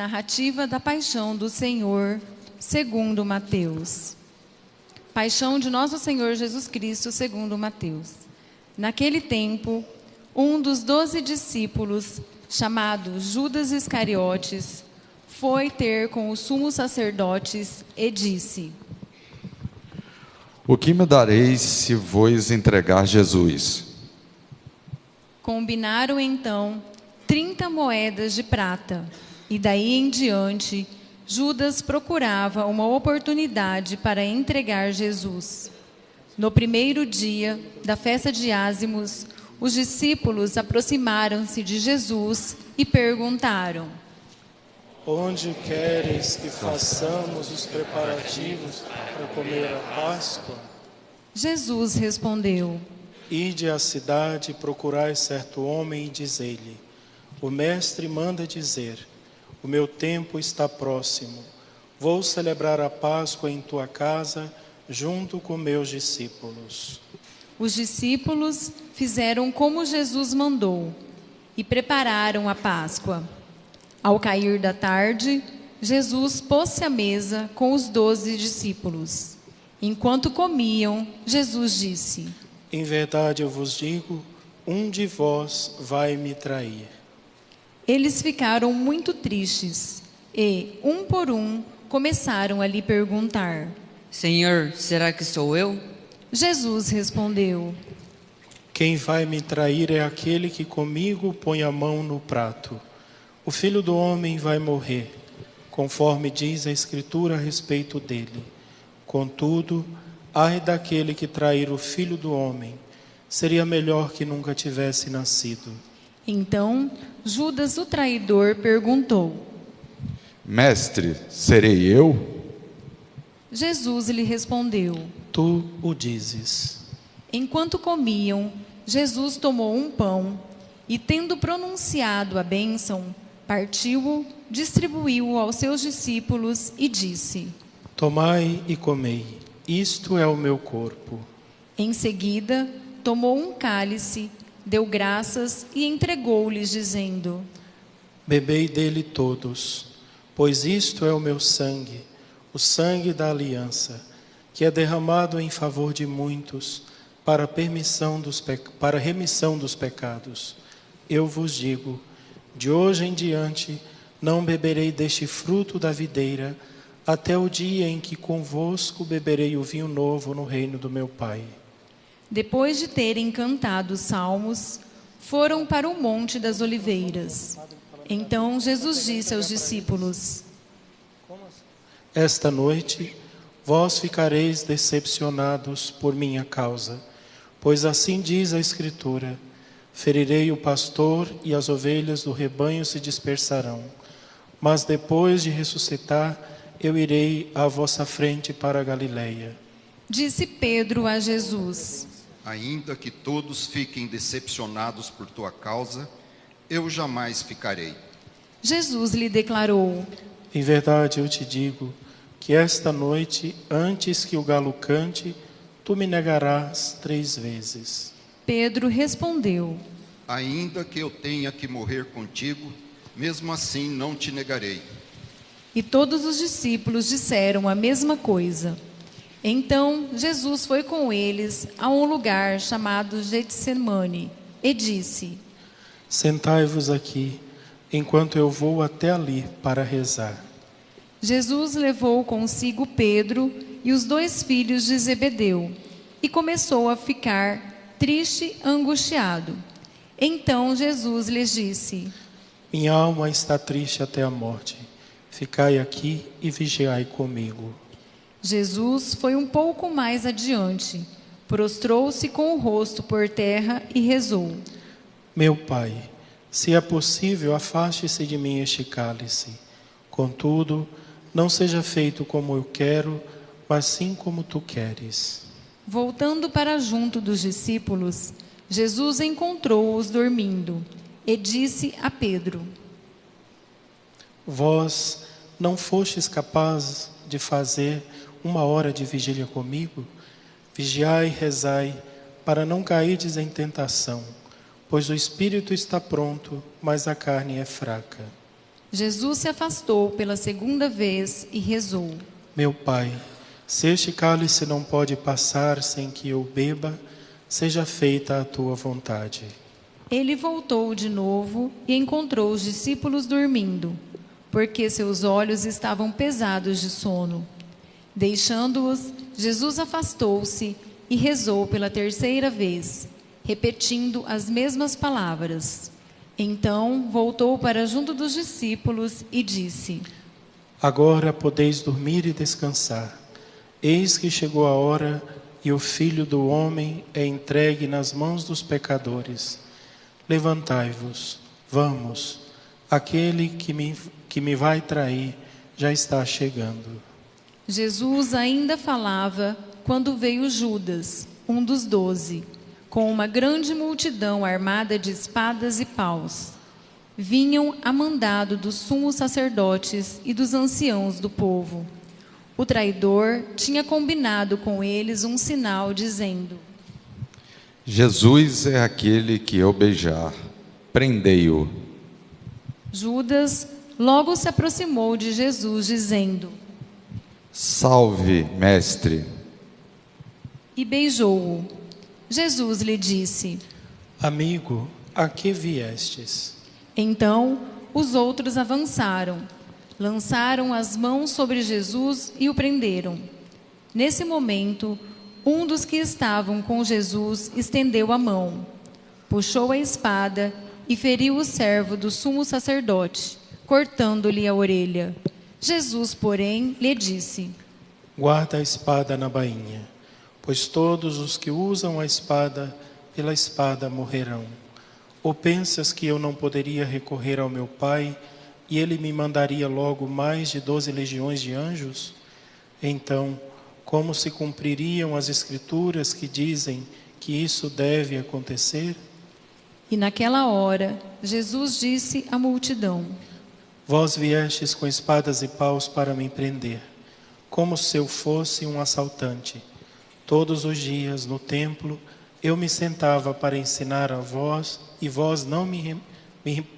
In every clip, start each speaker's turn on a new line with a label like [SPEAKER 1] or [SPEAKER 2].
[SPEAKER 1] Narrativa da Paixão do Senhor, segundo Mateus. Paixão de Nosso Senhor Jesus Cristo, segundo Mateus. Naquele tempo, um dos 12 discípulos, chamado Judas Iscariotes, foi ter com os sumos sacerdotes e disse:
[SPEAKER 2] O que me dareis se vos entregar Jesus?
[SPEAKER 1] Combinaram então 30 moedas de prata, e daí em diante Judas procurava uma oportunidade para entregar Jesus. No primeiro dia da festa de Ázimos, os discípulos aproximaram-se de Jesus e perguntaram:
[SPEAKER 3] Onde queres que façamos os preparativos para comer a Páscoa?
[SPEAKER 1] Jesus respondeu:
[SPEAKER 3] Ide à cidade e procurai certo homem e dizei-lhe: O mestre manda dizer: O meu tempo está próximo. Vou celebrar a Páscoa em tua casa, junto com meus discípulos.
[SPEAKER 1] Os discípulos fizeram como Jesus mandou e prepararam a Páscoa. Ao cair da tarde, Jesus pôs-se à mesa com os 12 discípulos. Enquanto comiam, Jesus disse:
[SPEAKER 3] Em verdade eu vos digo, um de vós vai me trair.
[SPEAKER 1] Eles ficaram muito tristes e, um por um, começaram a lhe perguntar:
[SPEAKER 4] Senhor, será que sou eu?
[SPEAKER 1] Jesus respondeu:
[SPEAKER 3] Quem vai me trair é aquele que comigo põe a mão no prato. O Filho do Homem vai morrer, conforme diz a Escritura a respeito dele. Contudo, ai daquele que trair o Filho do Homem, seria melhor que nunca tivesse nascido.
[SPEAKER 1] Então, Judas, o traidor, perguntou:
[SPEAKER 2] Mestre, serei eu?
[SPEAKER 1] Jesus lhe respondeu:
[SPEAKER 3] Tu o dizes.
[SPEAKER 1] Enquanto comiam, Jesus tomou um pão e, tendo pronunciado a bênção, partiu-o, distribuiu-o aos seus discípulos e disse:
[SPEAKER 3] Tomai e comei, isto é o meu corpo.
[SPEAKER 1] Em seguida, tomou um cálice, deu graças e entregou-lhes, dizendo:
[SPEAKER 3] Bebei dele todos, pois isto é o meu sangue, o sangue da aliança, que é derramado em favor de muitos, para a remissão dos pecados. Eu vos digo, de hoje em diante, não beberei deste fruto da videira, até o dia em que convosco beberei o vinho novo no reino do meu Pai.
[SPEAKER 1] Depois de terem cantado salmos, foram para o Monte das Oliveiras. Então Jesus disse aos discípulos:
[SPEAKER 3] Esta noite, vós ficareis decepcionados por minha causa, pois assim diz a Escritura: ferirei o pastor e as ovelhas do rebanho se dispersarão. Mas depois de ressuscitar, eu irei à vossa frente para a Galileia.
[SPEAKER 1] Disse Pedro a Jesus:
[SPEAKER 5] Ainda que todos fiquem decepcionados por tua causa, eu jamais ficarei.
[SPEAKER 1] Jesus lhe declarou:
[SPEAKER 3] Em verdade eu te digo que esta noite, antes que o galo cante, tu me negarás 3 vezes.
[SPEAKER 1] Pedro respondeu:
[SPEAKER 5] Ainda que eu tenha que morrer contigo, mesmo assim não te negarei.
[SPEAKER 1] E todos os discípulos disseram a mesma coisa. Então Jesus foi com eles a um lugar chamado Getsemane e disse:
[SPEAKER 3] Sentai-vos aqui, enquanto eu vou até ali para rezar.
[SPEAKER 1] Jesus levou consigo Pedro e os 2 filhos de Zebedeu e começou a ficar triste, angustiado. Então Jesus lhes disse:
[SPEAKER 3] Minha alma está triste até a morte. Ficai aqui e vigiai comigo.
[SPEAKER 1] Jesus foi um pouco mais adiante, prostrou-se com o rosto por terra e rezou:
[SPEAKER 3] Meu Pai, se é possível, afaste-se de mim este cálice. Contudo, não seja feito como eu quero, mas sim como tu queres.
[SPEAKER 1] Voltando para junto dos discípulos, Jesus encontrou-os dormindo e disse a Pedro:
[SPEAKER 3] Vós não fostes capazes de fazer 1 hora de vigília comigo? Vigiai e rezai, para não cairdes em tentação, pois o espírito está pronto, mas a carne é fraca.
[SPEAKER 1] Jesus se afastou pela segunda vez e rezou:
[SPEAKER 3] Meu Pai, se este cálice não pode passar sem que eu beba, seja feita a tua vontade.
[SPEAKER 1] Ele voltou de novo e encontrou os discípulos dormindo, porque seus olhos estavam pesados de sono. Deixando-os, Jesus afastou-se e rezou pela terceira vez, repetindo as mesmas palavras. Então voltou para junto dos discípulos e disse:
[SPEAKER 3] Agora podeis dormir e descansar. Eis que chegou a hora e o Filho do Homem é entregue nas mãos dos pecadores. Levantai-vos, vamos, aquele que me vai trair já está chegando.
[SPEAKER 1] Jesus ainda falava quando veio Judas, um dos 12, com uma grande multidão armada de espadas e paus. Vinham a mandado dos sumos sacerdotes e dos anciãos do povo. O traidor tinha combinado com eles um sinal, dizendo:
[SPEAKER 2] Jesus é aquele que eu beijar. Prendei-o.
[SPEAKER 1] Judas logo se aproximou de Jesus, dizendo:
[SPEAKER 2] Salve, mestre.
[SPEAKER 1] E beijou-o. Jesus lhe disse:
[SPEAKER 3] Amigo, a que viestes?
[SPEAKER 1] Então os outros avançaram, lançaram as mãos sobre Jesus e o prenderam. Nesse momento, um dos que estavam com Jesus estendeu a mão, puxou a espada e feriu o servo do sumo sacerdote, cortando-lhe a orelha. Jesus, porém, lhe disse:
[SPEAKER 3] Guarda a espada na bainha, pois todos os que usam a espada, pela espada morrerão. Ou pensas que eu não poderia recorrer ao meu Pai e ele me mandaria logo mais de 12 legiões de anjos? Então, como se cumpririam as Escrituras que dizem que isso deve acontecer?
[SPEAKER 1] E naquela hora, Jesus disse à multidão:
[SPEAKER 3] Vós viestes com espadas e paus para me prender, como se eu fosse um assaltante. Todos os dias no templo eu me sentava para ensinar a vós, e vós não me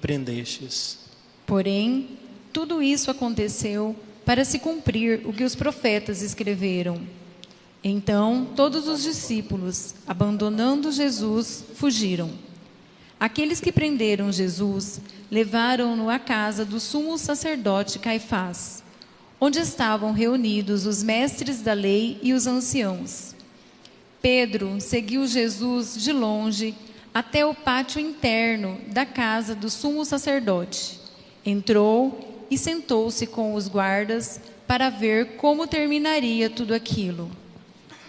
[SPEAKER 3] prendestes.
[SPEAKER 1] Porém, tudo isso aconteceu para se cumprir o que os profetas escreveram. Então, todos os discípulos, abandonando Jesus, fugiram. Aqueles que prenderam Jesus levaram-no à casa do sumo sacerdote Caifás, onde estavam reunidos os mestres da lei e os anciãos. Pedro seguiu Jesus de longe até o pátio interno da casa do sumo sacerdote. Entrou e sentou-se com os guardas para ver como terminaria tudo aquilo.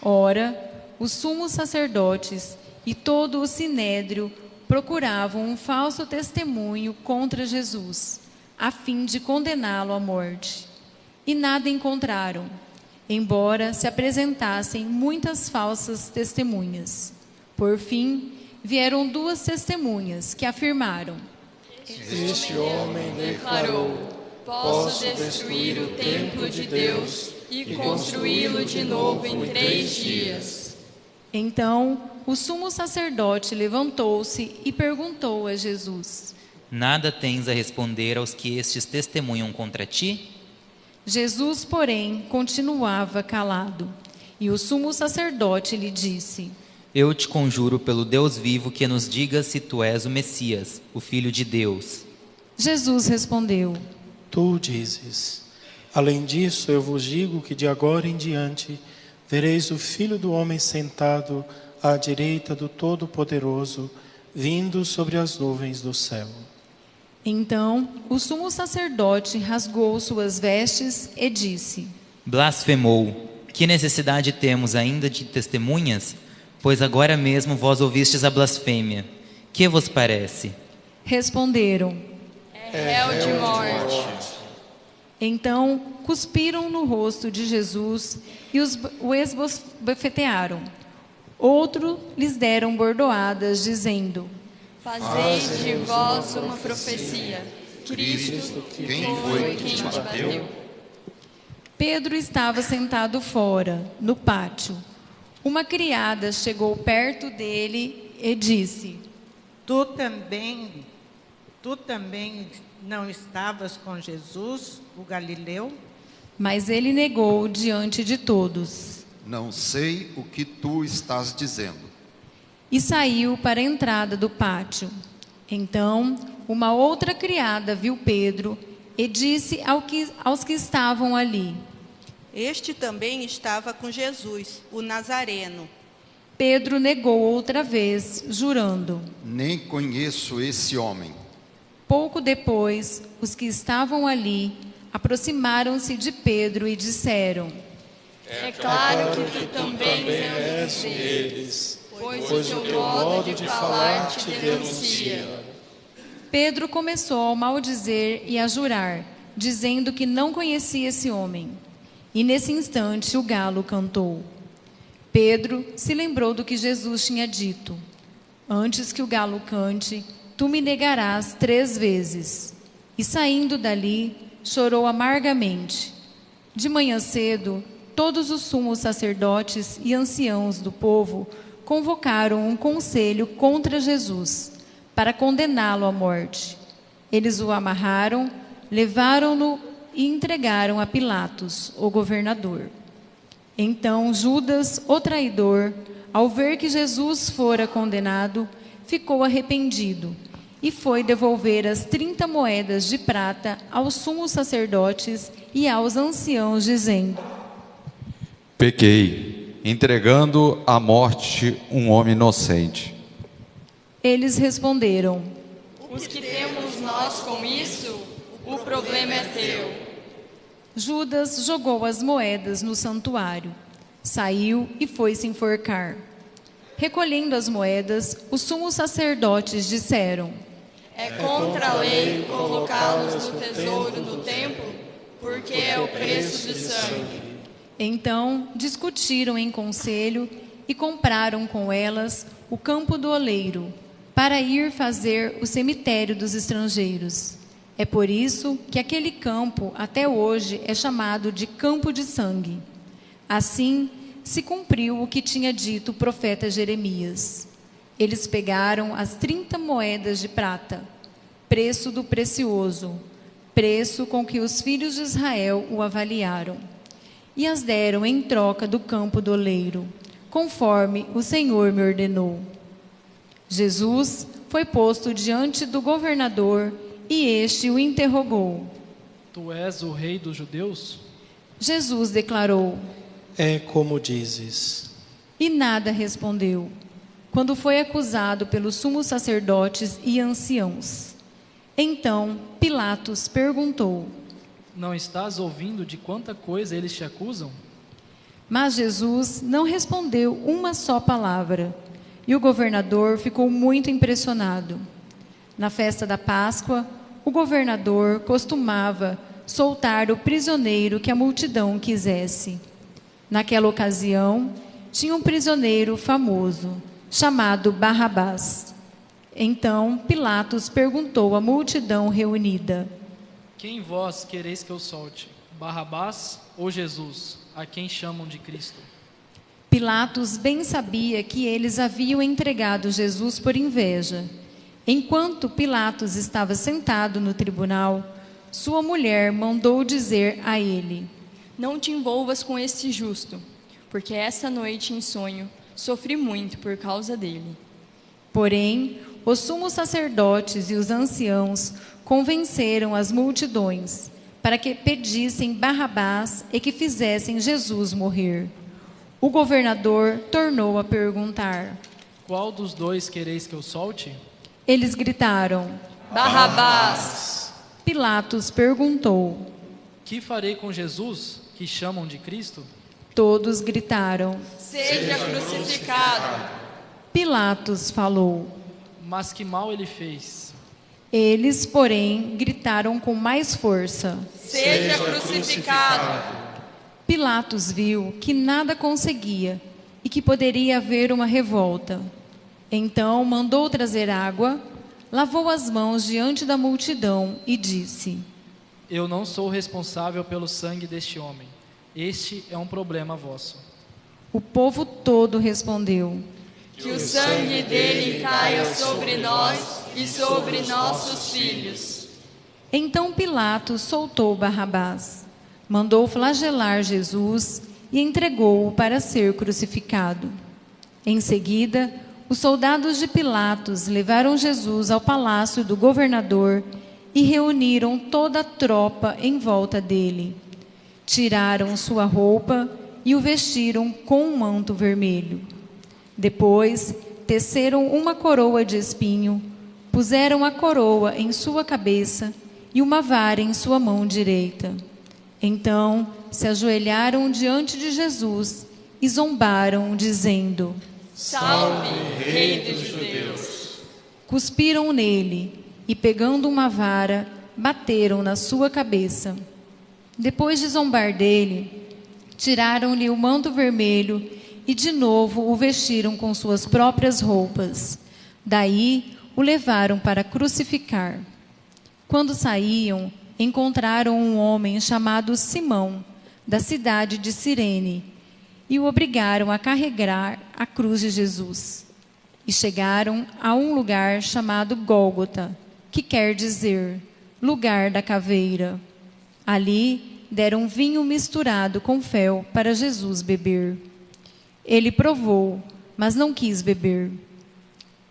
[SPEAKER 1] Ora, os sumos sacerdotes e todo o sinédrio procuravam um falso testemunho contra Jesus, a fim de condená-lo à morte. E nada encontraram, embora se apresentassem muitas falsas testemunhas. Por fim, vieram 2 testemunhas que afirmaram:
[SPEAKER 3] Este homem declarou: posso destruir o templo de Deus e construí-lo de novo em 3 dias.
[SPEAKER 1] Então, o sumo sacerdote levantou-se e perguntou a Jesus:
[SPEAKER 6] Nada tens a responder aos que estes testemunham contra ti?
[SPEAKER 1] Jesus, porém, continuava calado. E o sumo sacerdote lhe disse:
[SPEAKER 6] Eu te conjuro pelo Deus vivo que nos digas se tu és o Messias, o Filho de Deus.
[SPEAKER 1] Jesus respondeu:
[SPEAKER 3] Tu dizes. Além disso, eu vos digo que de agora em diante vereis o Filho do Homem sentado à direita do Todo-Poderoso, vindo sobre as nuvens do céu.
[SPEAKER 1] Então o sumo sacerdote rasgou suas vestes e disse:
[SPEAKER 6] Blasfemou. Que necessidade temos ainda de testemunhas? Pois agora mesmo vós ouvistes a blasfêmia. Que vos parece?
[SPEAKER 1] Responderam:
[SPEAKER 7] É réu de morte.
[SPEAKER 1] Então cuspiram no rosto de Jesus e o esbofetearam. Outro lhes deram bordoadas, dizendo:
[SPEAKER 7] Fazei de vós uma profecia. Cristo,
[SPEAKER 5] quem foi que te bateu?
[SPEAKER 1] Pedro estava sentado fora, no pátio. Uma criada chegou perto dele e disse:
[SPEAKER 8] Tu também Não estavas com Jesus, o Galileu?
[SPEAKER 1] Mas ele negou diante de todos.
[SPEAKER 5] Não sei o que tu estás dizendo.
[SPEAKER 1] E saiu para a entrada do pátio. Então, uma outra criada viu Pedro e disse aos que estavam ali:
[SPEAKER 9] Este também estava com Jesus, o Nazareno.
[SPEAKER 1] Pedro negou outra vez, jurando.
[SPEAKER 5] Nem conheço esse homem.
[SPEAKER 1] Pouco depois, os que estavam ali aproximaram-se de Pedro e disseram:
[SPEAKER 7] É claro que tu também és deles, pois o teu modo de falar te denuncia.
[SPEAKER 1] Pedro começou a maldizer e a jurar, dizendo que não conhecia esse homem. E nesse instante o galo cantou. Pedro se lembrou do que Jesus tinha dito: Antes que o galo cante, tu me negarás 3 vezes. E saindo dali, chorou amargamente. De manhã cedo, todos os sumos sacerdotes e anciãos do povo convocaram um conselho contra Jesus, para condená-lo à morte. Eles o amarraram, levaram-no e entregaram a Pilatos, o governador. Então Judas, o traidor, ao ver que Jesus fora condenado, ficou arrependido e foi devolver as 30 moedas de prata aos sumos sacerdotes e aos anciãos, dizendo:
[SPEAKER 2] Pequei, entregando à morte um homem inocente.
[SPEAKER 1] Eles responderam:
[SPEAKER 7] Os que temos nós com isso, o problema é teu.
[SPEAKER 1] Judas jogou as moedas no santuário, saiu e foi se enforcar. Recolhendo as moedas, os sumos sacerdotes disseram:
[SPEAKER 7] É contra a lei colocá-los no tesouro no templo, porque é o preço de sangue.
[SPEAKER 1] Então discutiram em conselho e compraram com elas o campo do oleiro, para ir fazer o cemitério dos estrangeiros. É por isso que aquele campo até hoje é chamado de Campo de Sangue. Assim se cumpriu o que tinha dito o profeta Jeremias. Eles pegaram as 30 moedas de prata, preço do precioso, preço com que os filhos de Israel o avaliaram, e as deram em troca do campo do oleiro, conforme o Senhor me ordenou. Jesus foi posto diante do governador e este o interrogou:
[SPEAKER 10] Tu és o rei dos judeus?
[SPEAKER 1] Jesus declarou:
[SPEAKER 3] É como dizes.
[SPEAKER 1] E nada respondeu, quando foi acusado pelos sumos sacerdotes e anciãos. Então Pilatos perguntou:
[SPEAKER 10] Não estás ouvindo de quanta coisa eles te acusam?
[SPEAKER 1] Mas Jesus não respondeu uma só palavra, e o governador ficou muito impressionado. Na festa da Páscoa, o governador costumava soltar o prisioneiro que a multidão quisesse. Naquela ocasião, tinha um prisioneiro famoso, chamado Barrabás. Então Pilatos perguntou à multidão reunida:
[SPEAKER 10] Quem vós quereis que eu solte? Barrabás ou Jesus, a quem chamam de Cristo?
[SPEAKER 1] Pilatos bem sabia que eles haviam entregado Jesus por inveja. Enquanto Pilatos estava sentado no tribunal, sua mulher mandou dizer a ele:
[SPEAKER 7] Não te envolvas com este justo, porque essa noite em sonho sofri muito por causa dele.
[SPEAKER 1] Porém, os sumos sacerdotes e os anciãos convenceram as multidões para que pedissem Barrabás e que fizessem Jesus morrer. O governador tornou a perguntar:
[SPEAKER 10] Qual dos dois quereis que eu solte?
[SPEAKER 1] Eles gritaram:
[SPEAKER 7] Barrabás!
[SPEAKER 1] Pilatos perguntou:
[SPEAKER 10] Que farei com Jesus, que chamam de Cristo?
[SPEAKER 1] Todos gritaram:
[SPEAKER 7] Seja crucificado!
[SPEAKER 1] Pilatos falou:
[SPEAKER 10] Mas que mal ele fez?
[SPEAKER 1] Eles, porém, gritaram com mais força:
[SPEAKER 7] Seja crucificado!
[SPEAKER 1] Pilatos viu que nada conseguia e que poderia haver uma revolta. Então mandou trazer água, lavou as mãos diante da multidão e disse:
[SPEAKER 10] Eu não sou responsável pelo sangue deste homem. Este é um problema vosso.
[SPEAKER 1] O povo todo respondeu:
[SPEAKER 7] Que o sangue dele caia sobre nós e sobre nossos filhos.
[SPEAKER 1] Então Pilatos soltou Barrabás, mandou flagelar Jesus e entregou-o para ser crucificado. Em seguida, os soldados de Pilatos levaram Jesus ao palácio do governador e reuniram toda a tropa em volta dele. Tiraram sua roupa e o vestiram com um manto vermelho. Depois, teceram uma coroa de espinho, puseram a coroa em sua cabeça e uma vara em sua mão direita. Então, se ajoelharam diante de Jesus e zombaram, dizendo:
[SPEAKER 7] Salve, Rei dos Judeus!
[SPEAKER 1] Cuspiram nele e, pegando uma vara, bateram na sua cabeça. Depois de zombar dele, tiraram-lhe o manto vermelho e de novo o vestiram com suas próprias roupas. Daí o levaram para crucificar. Quando saíam, encontraram um homem chamado Simão, da cidade de Cirene, e o obrigaram a carregar a cruz de Jesus. E chegaram a um lugar chamado Gólgota, que quer dizer lugar da caveira. Ali deram vinho misturado com fel para Jesus beber. Ele provou, mas não quis beber.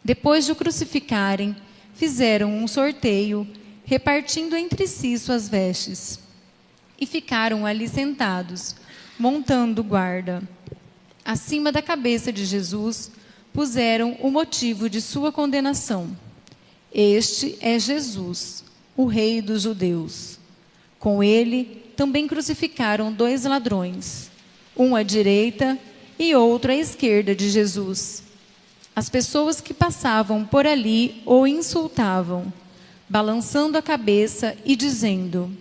[SPEAKER 1] Depois de o crucificarem, fizeram um sorteio, repartindo entre si suas vestes. E ficaram ali sentados, montando guarda. Acima da cabeça de Jesus, puseram o motivo de sua condenação. Este é Jesus, o Rei dos Judeus. Com ele, também crucificaram 2 ladrões, um à direita e outro à esquerda de Jesus. As pessoas que passavam por ali o insultavam, balançando a cabeça e dizendo: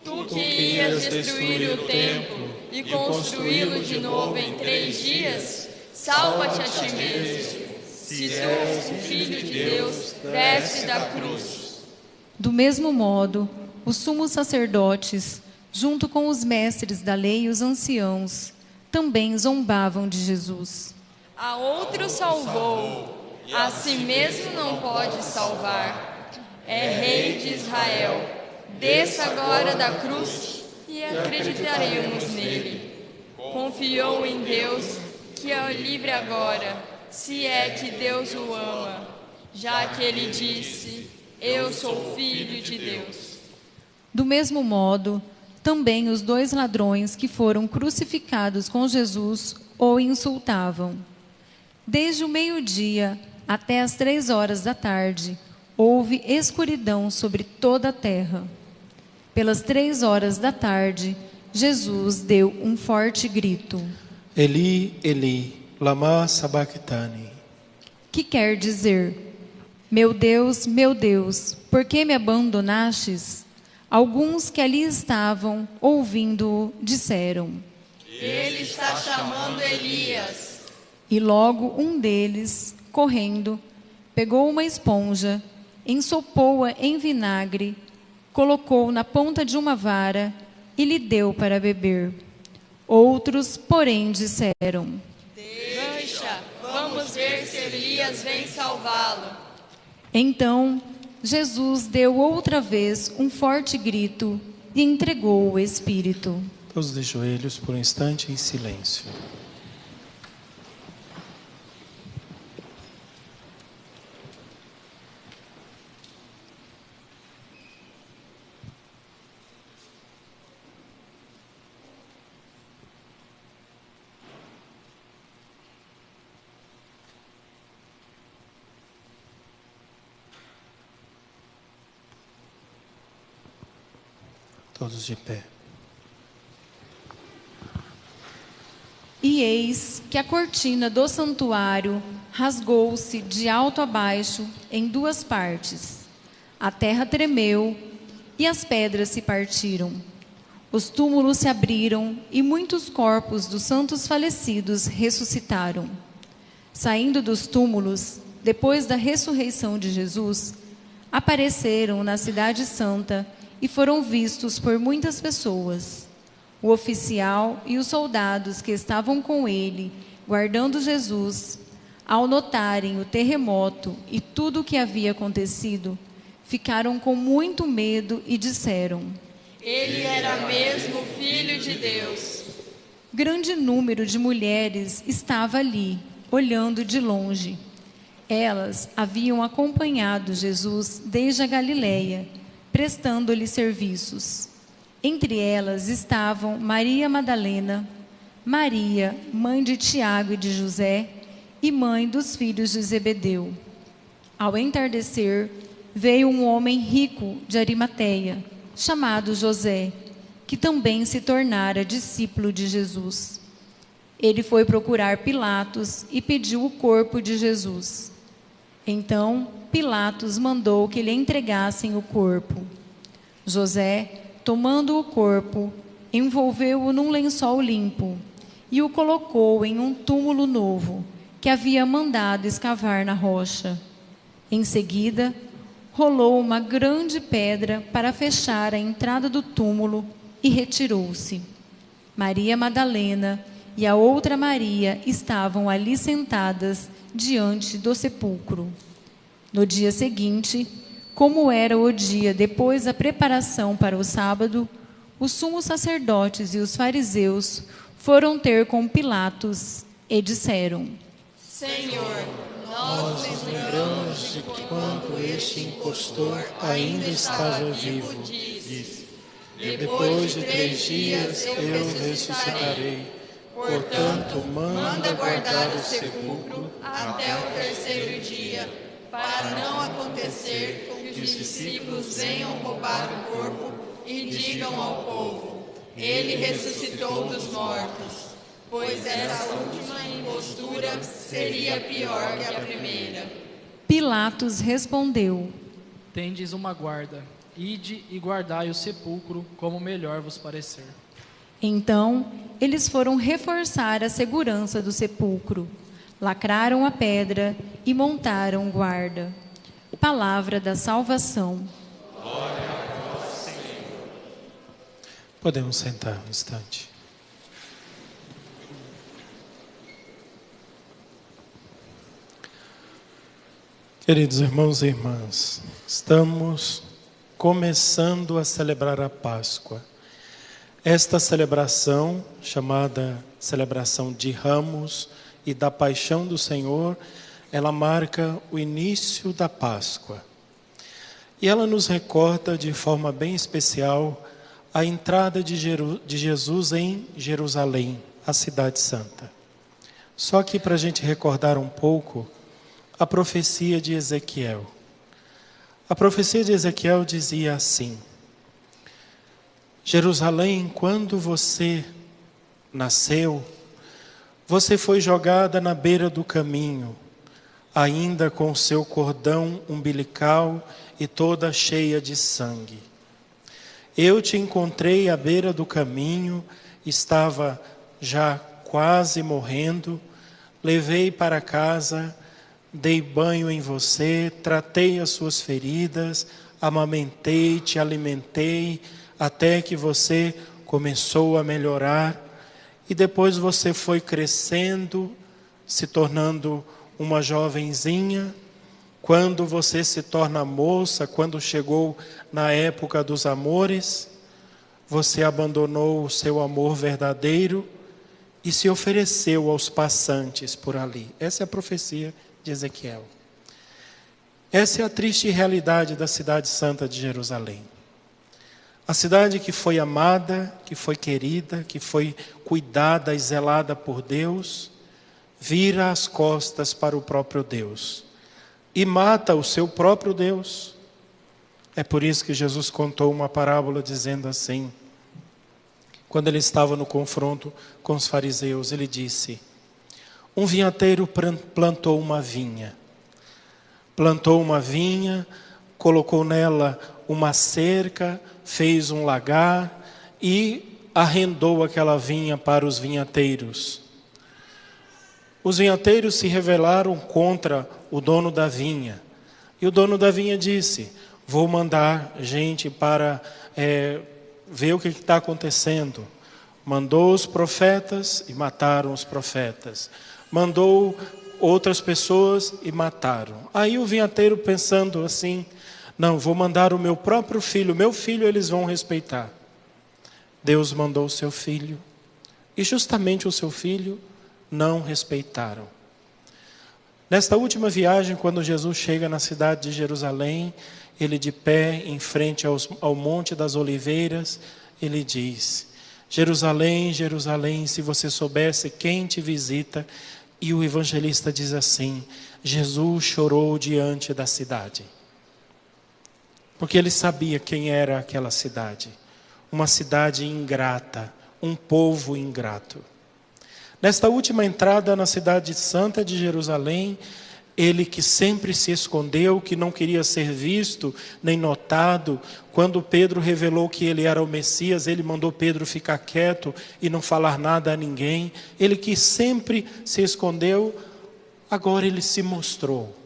[SPEAKER 7] Tu que ias destruir o templo e construí-lo de novo em 3 dias, salva-te a ti mesmo. Se tu és o Filho de Deus, desce da cruz.
[SPEAKER 1] Do mesmo modo, os sumos sacerdotes, junto com os mestres da lei e os anciãos, também zombavam de Jesus.
[SPEAKER 7] A outro salvou, a si mesmo não pode salvar. É Rei de Israel. Desça agora da cruz e acreditaremos nele. Confiou em Deus, que é livre agora, se é que Deus o ama, já que ele disse: Eu sou filho de Deus.
[SPEAKER 1] Do mesmo modo, também os 2 ladrões que foram crucificados com Jesus o insultavam. Desde o meio-dia até as 3 horas da tarde, houve escuridão sobre toda a terra. Pelas 3 horas da tarde, Jesus deu um forte grito.
[SPEAKER 3] Eli, Eli, lama sabachthani.
[SPEAKER 1] Que quer dizer: meu Deus, por que me abandonastes? Alguns que ali estavam, ouvindo-o, disseram:
[SPEAKER 7] Ele está chamando Elias.
[SPEAKER 1] E logo um deles, correndo, pegou uma esponja, ensopou-a em vinagre, colocou na ponta de uma vara e lhe deu para beber. Outros, porém, disseram:
[SPEAKER 7] Deixa, vamos ver se Elias vem salvá-lo.
[SPEAKER 1] Então, Jesus deu outra vez um forte grito e entregou o Espírito.
[SPEAKER 3] Todos de joelhos por um instante em silêncio. Todos de pé.
[SPEAKER 1] E eis que a cortina do santuário rasgou-se de alto a baixo em 2 partes. A terra tremeu e as pedras se partiram. Os túmulos se abriram e muitos corpos dos santos falecidos ressuscitaram. Saindo dos túmulos, depois da ressurreição de Jesus, apareceram na Cidade Santa e foram vistos por muitas pessoas. O oficial e os soldados que estavam com ele, guardando Jesus, ao notarem o terremoto e tudo o que havia acontecido, ficaram com muito medo e disseram:
[SPEAKER 7] Ele era mesmo Filho de Deus.
[SPEAKER 1] Grande número de mulheres estava ali, olhando de longe. Elas haviam acompanhado Jesus desde a Galileia, prestando-lhe serviços. Entre elas estavam Maria Madalena, Maria, mãe de Tiago e de José, e mãe dos filhos de Zebedeu. Ao entardecer, veio um homem rico de Arimateia, chamado José, que também se tornara discípulo de Jesus. Ele foi procurar Pilatos e pediu o corpo de Jesus. Então, Pilatos mandou que lhe entregassem o corpo. José, tomando o corpo, envolveu-o num lençol limpo e o colocou em um túmulo novo, que havia mandado escavar na rocha. Em seguida, rolou uma grande pedra para fechar a entrada do túmulo e retirou-se. Maria Madalena e a outra Maria estavam ali sentadas diante do sepulcro. No dia seguinte, como era o dia depois da preparação para o sábado, os sumos sacerdotes e os fariseus foram ter com Pilatos e disseram:
[SPEAKER 7] Senhor, nós lembramos de que quando este impostor ainda estava vivo, disse: Depois de 3 dias eu ressuscitarei. Portanto, manda guardar o sepulcro até o 3º dia, para não acontecer que os discípulos venham roubar o corpo e digam ao povo: Ele ressuscitou dos mortos. Pois essa última impostura seria pior que a primeira.
[SPEAKER 1] Pilatos respondeu:
[SPEAKER 10] Tendes uma guarda, ide e guardai o sepulcro como melhor vos parecer.
[SPEAKER 1] Então, eles foram reforçar a segurança do sepulcro, lacraram a pedra e montaram guarda. Palavra da salvação.
[SPEAKER 3] Glória a vós, Senhor. Podemos sentar um instante. Queridos irmãos e irmãs, estamos começando a celebrar a Páscoa. Esta celebração, chamada celebração de Ramos e da Paixão do Senhor, ela marca o início da Páscoa. E ela nos recorda de forma bem especial a entrada de Jesus em Jerusalém, a Cidade Santa. Só que para a gente recordar um pouco, a profecia de Ezequiel. A profecia de Ezequiel dizia assim: Jerusalém, quando você nasceu, você foi jogada na beira do caminho, ainda com seu cordão umbilical e toda cheia de sangue. Eu te encontrei à beira do caminho, estava já quase morrendo, levei para casa, dei banho em você, tratei as suas feridas, amamentei, te alimentei, até que você começou a melhorar. E depois você foi crescendo, se tornando uma jovenzinha. Quando você se torna moça, quando chegou na época dos amores, você abandonou o seu amor verdadeiro e se ofereceu aos passantes por ali. Essa é a profecia de Ezequiel. Essa é a triste realidade da cidade santa de Jerusalém. A cidade que foi amada, que foi querida, que foi cuidada e zelada por Deus, vira as costas para o próprio Deus e mata o seu próprio Deus. É por isso que Jesus contou uma parábola dizendo assim, quando ele estava no confronto com os fariseus, ele disse: um vinhateiro plantou uma vinha, colocou nela uma cerca, fez um lagar e arrendou aquela vinha para os vinhateiros. Os vinhateiros se rebelaram contra o dono da vinha. E o dono da vinha disse: vou mandar gente para ver o que está acontecendo. Mandou os profetas e mataram os profetas. Mandou outras pessoas e mataram. Aí o vinhateiro, pensando assim, Não, vou mandar o meu próprio filho, meu filho eles vão respeitar. Deus mandou o seu filho, e justamente o seu filho não respeitaram. Nesta última viagem, quando Jesus chega na cidade de Jerusalém, ele de pé em frente ao Monte das Oliveiras, ele diz: Jerusalém, Jerusalém, se você soubesse quem te visita. E o evangelista diz assim: Jesus chorou diante da cidade. Porque ele sabia quem era aquela cidade. Uma cidade ingrata, um povo ingrato. Nesta última entrada na cidade santa de Jerusalém, ele que sempre se escondeu, que não queria ser visto nem notado, quando Pedro revelou que ele era o Messias, ele mandou Pedro ficar quieto e não falar nada a ninguém. Ele que sempre se escondeu, agora ele se mostrou.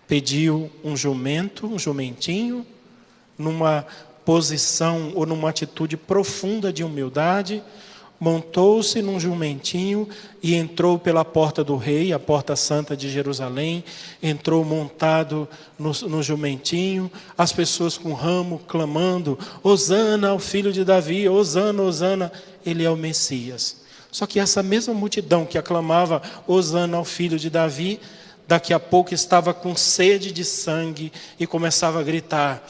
[SPEAKER 3] Pediu um jumentinho, numa posição ou numa atitude profunda de humildade, montou-se num jumentinho e entrou pela porta do rei, a porta santa de Jerusalém, entrou montado no jumentinho, as pessoas com ramo clamando: Hosana ao filho de Davi, Hosana, Hosana, ele é o Messias. Só que essa mesma multidão que aclamava Hosana ao filho de Davi, daqui a pouco estava com sede de sangue e começava a gritar: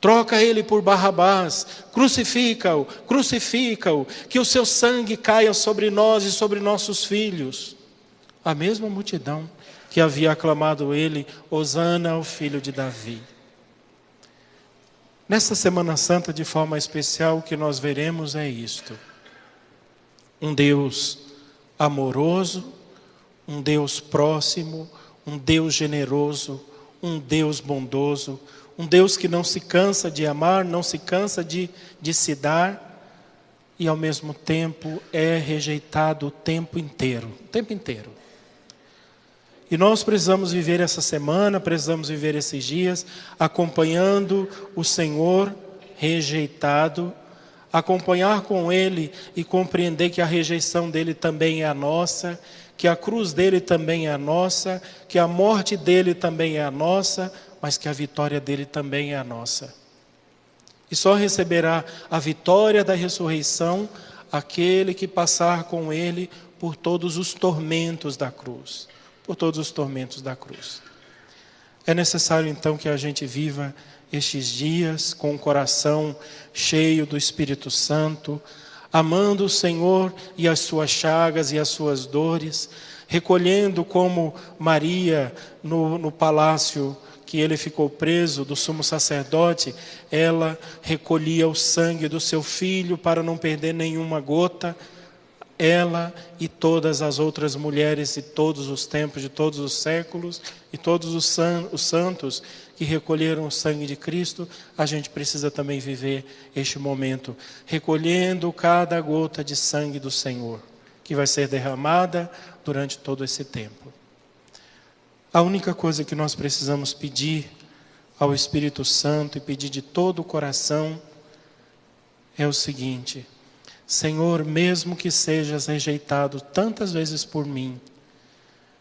[SPEAKER 3] troca ele por Barrabás, crucifica-o, crucifica-o, que o seu sangue caia sobre nós e sobre nossos filhos. A mesma multidão que havia aclamado ele, Hosana ao filho de Davi. Nesta Semana Santa, de forma especial, o que nós veremos é isto: um Deus amoroso, um Deus próximo, um Deus generoso, um Deus bondoso, um Deus que não se cansa de amar, não se cansa de se dar, e ao mesmo tempo é rejeitado o tempo inteiro. E nós precisamos viver essa semana, precisamos viver esses dias, acompanhando o Senhor rejeitado, acompanhar com Ele e compreender que a rejeição dele também é a nossa, que a cruz dele também é a nossa, que a morte dele também é a nossa, mas que a vitória dele também é a nossa. E só receberá a vitória da ressurreição aquele que passar com ele por todos os tormentos da cruz. Por todos os tormentos da cruz. É necessário então que a gente viva estes dias com o coração cheio do Espírito Santo, amando o Senhor e as suas chagas e as suas dores, recolhendo como Maria no palácio que ele ficou preso, do sumo sacerdote, ela recolhia o sangue do seu filho para não perder nenhuma gota. Ela e todas as outras mulheres de todos os tempos, de todos os séculos, e todos os santos que recolheram o sangue de Cristo, a gente precisa também viver este momento, recolhendo cada gota de sangue do Senhor, que vai ser derramada durante todo esse tempo. A única coisa que nós precisamos pedir ao Espírito Santo e pedir de todo o coração é o seguinte: Senhor, mesmo que sejas rejeitado tantas vezes por mim,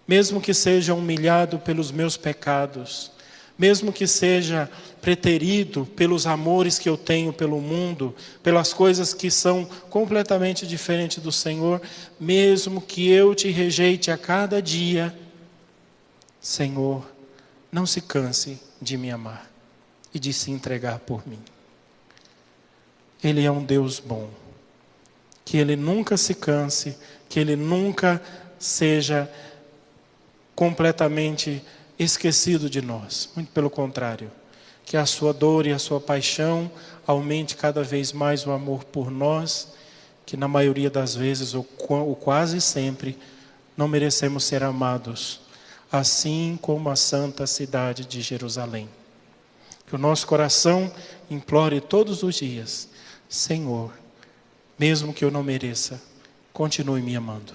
[SPEAKER 3] mesmo que seja humilhado pelos meus pecados, mesmo que seja preterido pelos amores que eu tenho pelo mundo, pelas coisas que são completamente diferentes do Senhor, mesmo que eu te rejeite a cada dia, Senhor, não se canse de me amar e de se entregar por mim. Ele é um Deus bom. Que Ele nunca se canse, que Ele nunca seja completamente esquecido de nós. Muito pelo contrário, que a sua dor e a sua paixão aumente cada vez mais o amor por nós, que na maioria das vezes, ou quase sempre, não merecemos ser amados, assim como a santa cidade de Jerusalém. Que o nosso coração implore todos os dias: Senhor, mesmo que eu não mereça, continue me amando.